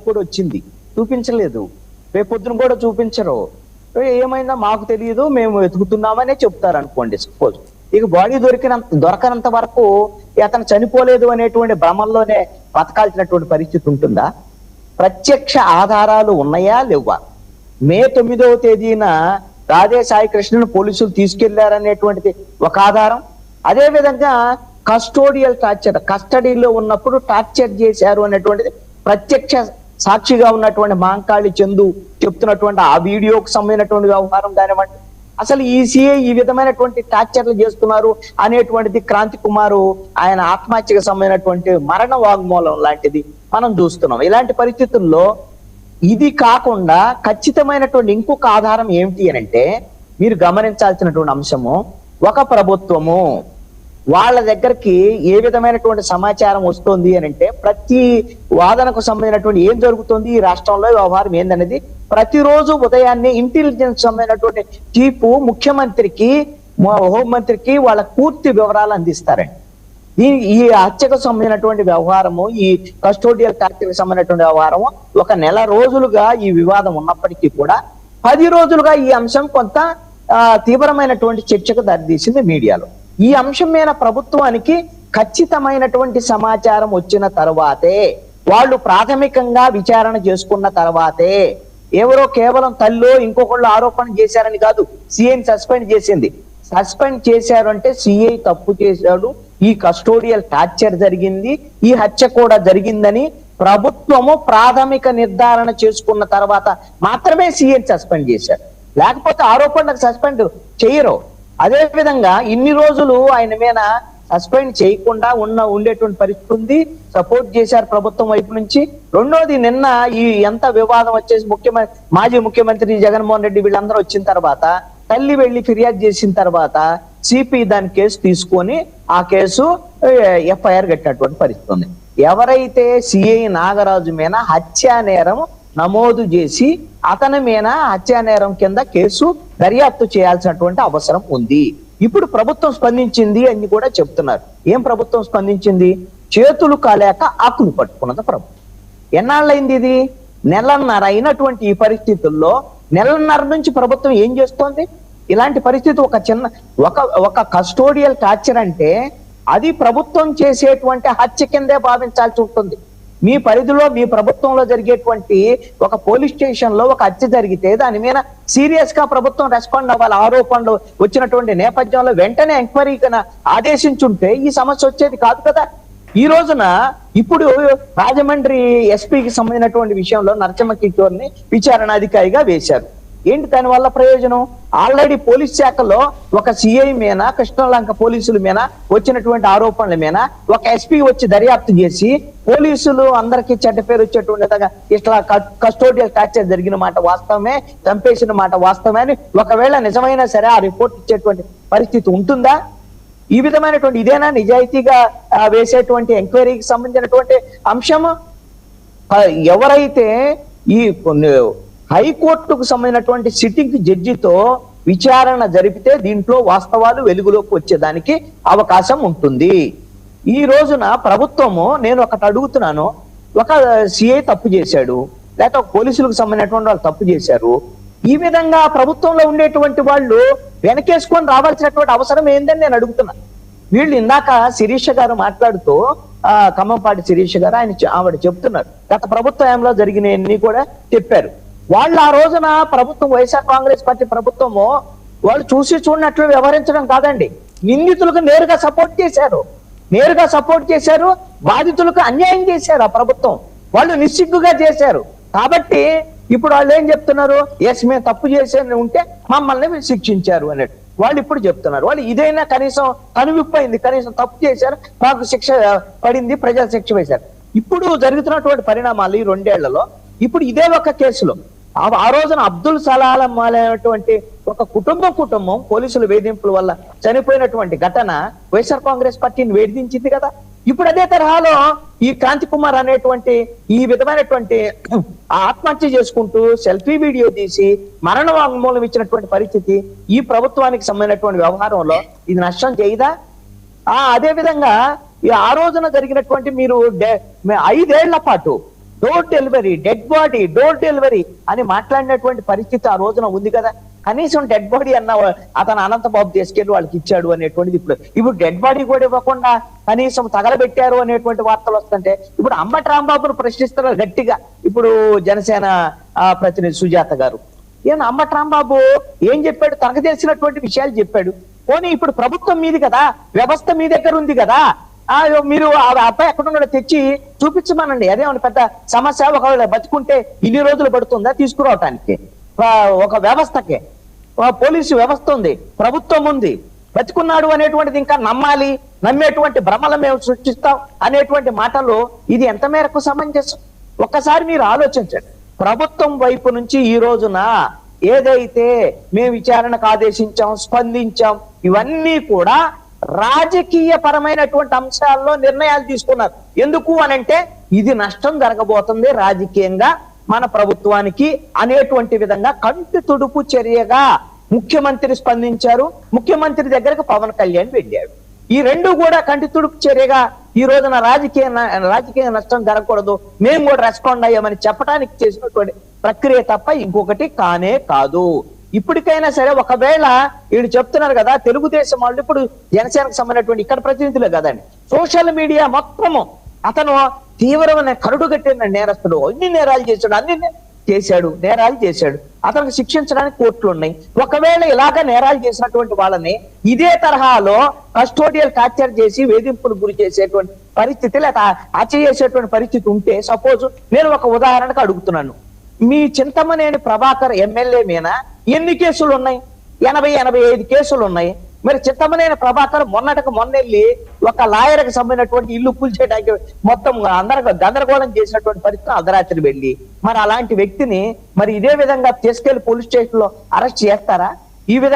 కూడా వచ్చింది, చూపించలేదు, రేపొద్దున కూడా చూపించరు. ఏమైందా మాకు తెలియదు, మేము వెతుకుతున్నామనే చెప్తారు అనుకోండి సపోజ్. ఇక బాడీ దొరకనంత వరకు అతను చనిపోలేదు అనేటువంటి భ్రమంలోనే బతకాల్సినటువంటి పరిస్థితి ఉంటుందా? ప్రత్యక్ష ఆధారాలు ఉన్నాయా లేవా? మే 9వ తేదీన రాధే సాయి కృష్ణను పోలీసులు తీసుకెళ్లారనేటువంటిది ఒక ఆధారం. అదే విధంగా కస్టోడియల్ టార్చర్, కస్టడీలో ఉన్నప్పుడు టార్చర్ చేశారు అనేటువంటిది ప్రత్యక్ష సాక్షిగా ఉన్నటువంటి మాంకాళి చందు చెప్తున్నటువంటి ఆ వీడియోకి సంబంధించినటువంటి వ్యవహారం కానివ్వండి, అసలు ఈ సిఐ ఈ విధమైనటువంటి టార్చర్లు చేస్తున్నారు అనేటువంటిది క్రాంతి కుమారు ఆయన ఆత్మహత్యకు సంబంధించినటువంటి మరణ వాగ్మూలం లాంటిది మనం చూస్తున్నాం. ఇలాంటి పరిస్థితుల్లో ఇది కాకుండా ఖచ్చితమైనటువంటి ఇంకొక ఆధారం ఏమిటి అని అంటే, మీరు గమనించాల్సినటువంటి అంశము, ఒక ప్రభుత్వము వాళ్ళ దగ్గరికి ఏ విధమైనటువంటి సమాచారం వస్తుంది అని అంటే, ప్రతి వాదనకు సంబంధించినటువంటి ఏం జరుగుతుంది ఈ రాష్ట్రంలో వ్యవహారం ఏందనేది ప్రతిరోజు ఉదయాన్నే ఇంటెలిజెన్స్ సంబంధించినటువంటి చీఫ్ ముఖ్యమంత్రికి, హోంమంత్రికి వాళ్ళ పూర్తి వివరాలు అందిస్తారండి. ఈ హత్యకు సంబంధించినటువంటి వ్యవహారము, ఈ కస్టోడియల్ టార్చర్కి సంబంధించినటువంటి వ్యవహారము ఒక నెల రోజులుగా ఈ వివాదం ఉన్నప్పటికీ కూడా 10 రోజులుగా ఈ అంశం కొంత తీవ్రమైనటువంటి చర్చకు దారితీసింది మీడియాలో. ఈ అంశం మీద ప్రభుత్వానికి ఖచ్చితమైనటువంటి సమాచారం వచ్చిన తర్వాతే, వాళ్ళు ప్రాథమికంగా విచారణ చేసుకున్న తర్వాతే, ఎవరో కేవలం తల్లో ఇంకొకళ్ళు ఆరోపణ చేశారని కాదు సిఐని సస్పెండ్ చేసింది. సస్పెండ్ చేశారు అంటే సిఐ తప్పు చేశాడు, ఈ కస్టోడియల్ టార్చర్ జరిగింది, ఈ హత్య కూడా జరిగిందని ప్రభుత్వము ప్రాథమిక నిర్ధారణ చేసుకున్న తర్వాత మాత్రమే సిఐని సస్పెండ్ చేశారు. లేకపోతే ఆరోపణలకు సస్పెండ్ చేయరు. అదే విధంగా ఇన్ని రోజులు ఆయన మీద సస్పెండ్ చేయకుండా ఉండేటువంటి పరిస్థితి ఉంది. సపోర్ట్ చేశారు ప్రభుత్వం వైపు నుంచి. రెండోది, నిన్న ఈ ఎంత వివాదం వచ్చేసి మాజీ ముఖ్యమంత్రి జగన్మోహన్ రెడ్డి వీళ్ళందరూ వచ్చిన తర్వాత తల్లి వెళ్లి ఫిర్యాదు చేసిన తర్వాత సిపి దాని కేసు తీసుకొని ఆ కేసు ఎఫ్ఐఆర్ కట్టినటువంటి పరిస్థితి ఉంది. ఎవరైతే సిఐ నాగరాజు మీద హత్యా నేరం నమోదు చేసి అతని మీద హత్యా నేరం కింద కేసు దర్యాప్తు చేయాల్సినటువంటి అవసరం ఉంది. ఇప్పుడు ప్రభుత్వం స్పందించింది అని కూడా చెప్తున్నారు. ఏం ప్రభుత్వం స్పందించింది? చేతులు కాలేక ఆకులు పట్టుకున్నది ప్రభుత్వం. ఎన్నాళ్ళైంది ఇది? నెలన్నర అయినటువంటి ఈ పరిస్థితుల్లో నెలన్నర నుంచి ప్రభుత్వం ఏం చేస్తోంది? ఇలాంటి పరిస్థితి ఒక కస్టోడియల్ టార్చర్ అంటే అది ప్రభుత్వం చేసేటువంటి హత్య కిందే భావించాల్సి ఉంటుంది. మీ పరిధిలో, మీ ప్రభుత్వంలో జరిగేటువంటి ఒక పోలీస్ స్టేషన్ లో ఒక హత్య జరిగితే దాని మీద సీరియస్ గా ప్రభుత్వం రెస్పాండ్ అవ్వాలి. ఆరోపణలు వచ్చినటువంటి నేపథ్యంలో వెంటనే ఎంక్వైరీకి ఆదేశించుంటే ఈ సమస్య వచ్చేది కాదు కదా. ఈ రోజున ఇప్పుడు రాజమండ్రి ఎస్పీకి సంబంధించినటువంటి విషయంలో నరసింహ కిషోర్ని విచారణాధికారిగా వేశారు. ఏంటి దాని వల్ల ప్రయోజనం? ఆల్రెడీ పోలీస్ శాఖలో ఒక సిఐ మీద, కృష్ణలంక పోలీసుల మీద వచ్చినటువంటి ఆరోపణల మీద ఒక ఎస్పీ వచ్చి దర్యాప్తు చేసి పోలీసులు అందరికీ చెడ్డ పేరు వచ్చేటువంటి ఇట్లా కస్టోడియల్ టార్చర్ జరిగిన మాట వాస్తవమే, చంపేసిన మాట వాస్తవమే అని ఒకవేళ నిజమైనా సరే ఆ రిపోర్ట్ ఇచ్చేటువంటి పరిస్థితి ఉంటుందా? ఈ విధమైనటువంటి ఇదేనా నిజాయితీగా వేసేటువంటి ఎంక్వైరీకి సంబంధించినటువంటి అంశము? ఎవరైతే ఈ హైకోర్టుకు సంబంధించినటువంటి సిట్టింగ్ జడ్జితో విచారణ జరిపితే దీంట్లో వాస్తవాలు వెలుగులోకి వచ్చేదానికి అవకాశం ఉంటుంది. ఈ రోజున ప్రభుత్వము, నేను ఒకటి అడుగుతున్నాను, ఒక సిఐ తప్పు చేశాడు, లేకపోతే ఒక పోలీసులకు సంబంధించినటువంటి వాళ్ళు తప్పు చేశారు, ఈ విధంగా ప్రభుత్వంలో ఉండేటువంటి వాళ్ళు వెనకేసుకొని రావాల్సినటువంటి అవసరం ఏందని నేను అడుగుతున్నా. వీళ్ళు ఇందాక శిరీష గారు మాట్లాడుతూ, ఖమ్మంపాటి శిరీష గారు ఆవిడ చెప్తున్నారు, గత ప్రభుత్వంలో జరిగినవన్నీ కూడా చెప్పారు. వాళ్ళు ఆ రోజున ప్రభుత్వం, వైఎస్ఆర్ కాంగ్రెస్ పార్టీ ప్రభుత్వము, వాళ్ళు చూసి చూడనట్లు వ్యవహరించడం కాదండి, నిందితులకు నేరుగా సపోర్ట్ చేశారు, బాధితులకు అన్యాయం చేశారు. ఆ ప్రభుత్వం వాళ్ళు నిస్సిగ్గుగా చేశారు. కాబట్టి ఇప్పుడు వాళ్ళు ఏం చెప్తున్నారు? ఎస్, మేము తప్పు చేసే ఉంటే మమ్మల్ని శిక్షించారు అన్నట్టు వాళ్ళు ఇప్పుడు చెప్తున్నారు. వాళ్ళు ఇదైనా కనీసం కనువిప్పైంది, కనీసం తప్పు చేశారు, మాకు శిక్ష పడింది, ప్రజలు శిక్ష వేశారు. ఇప్పుడు జరుగుతున్నటువంటి పరిణామాలు ఈ 2 ఏళ్లలో, ఇప్పుడు ఇదే ఒక కేసులో ఆ రోజున అబ్దుల్ సలాం అనేటువంటి ఒక కుటుంబం పోలీసుల వేధింపుల వల్ల చనిపోయినటువంటి ఘటన వైఎస్ఆర్ కాంగ్రెస్ పార్టీని వేధించింది కదా. ఇప్పుడు అదే తరహాలో ఈ క్రాంతి కుమార్ అనేటువంటి ఈ విధమైనటువంటి ఆత్మహత్య చేసుకుంటూ సెల్ఫీ వీడియో తీసి మరణ వాంగ్మూలం ఇచ్చినటువంటి పరిస్థితి ఈ ప్రభుత్వానికి సంబంధించినటువంటి వ్యవహారంలో ఇది నష్టం చేయదా? అదే విధంగా ఆ రోజున జరిగినటువంటి మీరు 5 ఏళ్ల పాటు door delivery, dead body, door delivery అని మాట్లాడినటువంటి పరిస్థితి ఆ రోజున ఉంది కదా. కనీసం డెడ్ బాడీ అన్న అతను అనంతబాబు తీసుకెళ్లి వాళ్ళకి ఇచ్చాడు అనేటువంటిది ఇప్పుడు డెడ్ బాడీ కూడా ఇవ్వకుండా కనీసం తగలబెట్టారు అనేటువంటి వార్తలు వస్తుంటే ఇప్పుడు అంబటి రాంబాబును ప్రశ్నిస్తున్నారు గట్టిగా ఇప్పుడు జనసేన ప్రతినిధి సుజాత గారు. ఏం అంబటి రాంబాబు ఏం చెప్పాడు? తనకు తెలిసినటువంటి విషయాలు చెప్పాడు. పోనీ ఇప్పుడు ప్రభుత్వం మీది కదా, వ్యవస్థ మీ దగ్గర ఉంది కదా, మీరు ఆ అబ్బాయి ఎక్కడ ఉన్నాడో తెచ్చి చూపించమనండి. అదేమన్నా పెద్ద సమస్య? ఒకవేళ బతుకుంటే ఇన్ని రోజులు పడుతుందా తీసుకురావటానికి? ఒక వ్యవస్థకే, పోలీసు వ్యవస్థ ఉంది, ప్రభుత్వం ఉంది, బతుకున్నాడు అనేటువంటిది ఇంకా నమ్మాలి, నమ్మేటువంటి భ్రమలు మేము సృష్టిస్తాం అనేటువంటి మాటలు ఇది ఎంత మేరకు సమంజసం? ఒక్కసారి మీరు ఆలోచించండి. ప్రభుత్వం వైపు నుంచి ఈ రోజున ఏదైతే మేము విచారణకు ఆదేశించాం, స్పందించాం, ఇవన్నీ కూడా రాజకీయ పరమైనటువంటి అంశాల్లో నిర్ణయాలు తీసుకున్నారు. ఎందుకు అనంటే ఇది నష్టం జరగబోతుంది రాజకీయంగా మన ప్రభుత్వానికి అనేటువంటి విధంగా కంటి తుడుపు చర్యగా ముఖ్యమంత్రి స్పందించారు. ముఖ్యమంత్రి దగ్గరకు పవన్ కళ్యాణ్ వెళ్ళాడు. ఈ రెండు కూడా కంటి తుడుపు చర్యగా ఈ రోజున రాజకీయ నష్టం జరగకూడదు, మేము కూడా రెస్పాండ్ అయ్యామని చెప్పడానికి చేసినటువంటి ప్రక్రియ తప్ప ఇంకొకటి కానే కాదు. ఇప్పటికైనా సరే ఒకవేళ వీళ్ళు చెప్తున్నారు కదా తెలుగుదేశం వాళ్ళు ఇప్పుడు జనసేనకు సంబంధించినటువంటి ఇక్కడ ప్రతినిధులే కదండి, సోషల్ మీడియా మొత్తము అతను తీవ్రమైన కరుడుగట్టిన నేరస్తుడు, అన్ని నేరాలు చేశాడు, నేరాలు చేశాడు, అతనికి శిక్షించడానికి కోర్టులు ఉన్నాయి. ఒకవేళ ఇలాగ నేరాలు చేసినటువంటి వాళ్ళని ఇదే తరహాలో కస్టోడియల్ టార్చర్ చేసి వేధింపులు గురి చేసేటువంటి పరిస్థితి లేదా హత్య చేసేటువంటి పరిస్థితి ఉంటే, సపోజ్ నేను ఒక ఉదాహరణకు అడుగుతున్నాను, మీ చింతమనేని ప్రభాకర్ ఎమ్మెల్యే మీద ఎన్ని కేసులు ఉన్నాయి? 85 కేసులు ఉన్నాయి. మరి చింతమనేని ప్రభాకర్ మొన్నెళ్ళి ఒక లాయర్కి సంబంధించినటువంటి ఇల్లు కూల్చేయడానికి మొత్తం అందరూ గందరగోళం చేసినటువంటి పరిస్థితి అర్ధరాత్రి వెళ్ళి మరి అలాంటి వ్యక్తిని మరి ఇదే విధంగా తీసుకెళ్లి పోలీస్ స్టేషన్ లో అరెస్ట్ చేస్తారా? ఈ విధంగా